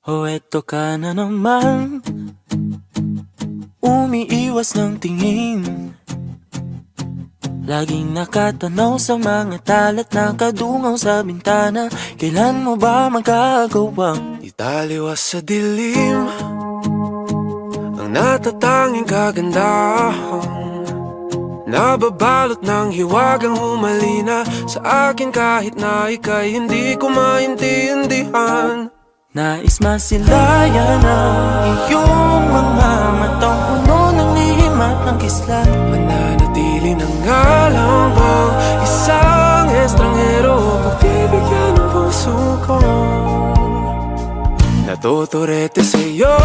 O eto ka na naman, umiiwas ng tingin. Laging nakatanaw sa mga talat na kadungaw sa bintana. Kailan mo ba magagawang italiwas sa dilim ang natatanging kagandahan, nababalot ng hiwagang humalina sa akin kahit na ika'y hindi ko maintindihan. nais masilayan ang iyong mga matang puno ng lihim at ng kislat? Mananatili ng ngalang bang isang estranghero, pagbibigyan ng puso ko. Natuturete sa'yo,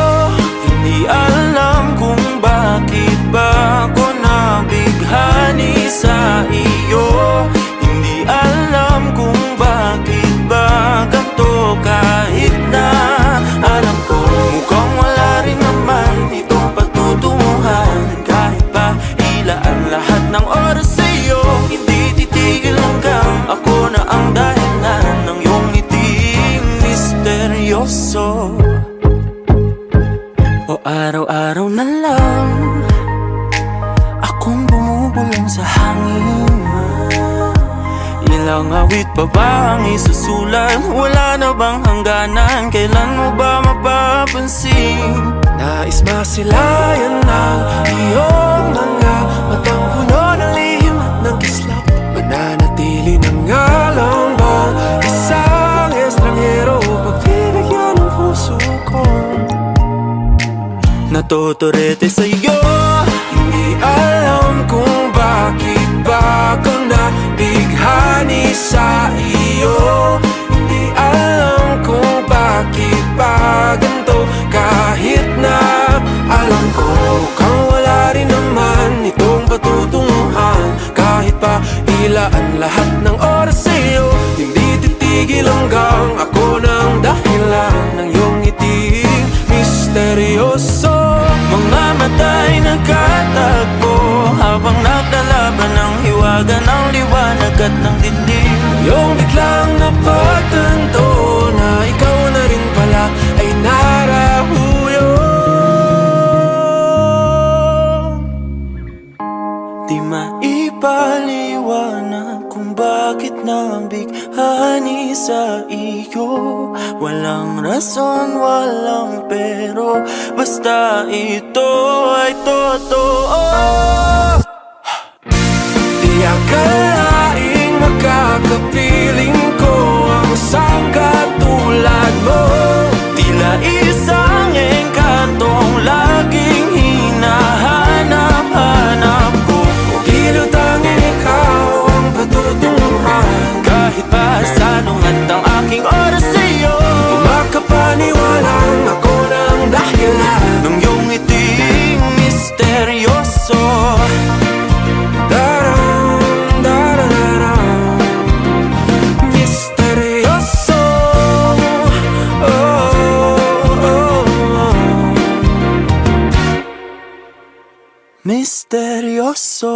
Hindi alam kung bakit ba ako nabighani sa iyo. Hindi alam kung bakit ba ganito kahit na alam ko mukhang wala rin naman itong patutunguhan. Kahit pa ilaan lahat ng oras sa iyo, hindi titigil hanggang ako na ang dahilan ng iyong ngiting misteryoso. O araw-araw na lang akong bumubulong sa hangin. Ilang awit pa ba ang isusulat? Wala na bang hangganan? Kailan mo ba mapapansin? nais masilayan ng iyong mga matang puno ng lihim at ng kislap. Mananatili ng ngalang bang isang estranghero, pagbibigyan ng puso ko. Natuturete sa'yo, Hindi alam kung bakit ba ako nabighani sa iyo. Hindi alam kung bakit ba ganito kahit na alam ko mukhang wala rin naman itong patutunguhan. Kahit pa ilaan lahat ng oras sa iyo, hindi titigil hanggang ako ng dahilan ng iyong ngiting misteryoso. mga mata'y nagkatagpo habang naglalaban ng hiwaga ng liwanag at ng dilim. Yung biglang napagtanto na ikaw na rin pala ay narahuyo. Di maipaliwanag kung bakit nabighani sa iyo. Walang rason, walang pero, basta ito ay totoo. Di akalaing makakapiling ko ang isang katulad mo. Tila isang engkantong laging hinahanap-hanap ko. Tila tanging ikaw ang patutunguhan. Kahit pa salungat ang aking oras sa iyo, Makapaniwalang ako ng dahilan nung iyong ngiting misteryoso. Daram, darararam, misteryoso. Oh, oh, oh. Misteryoso.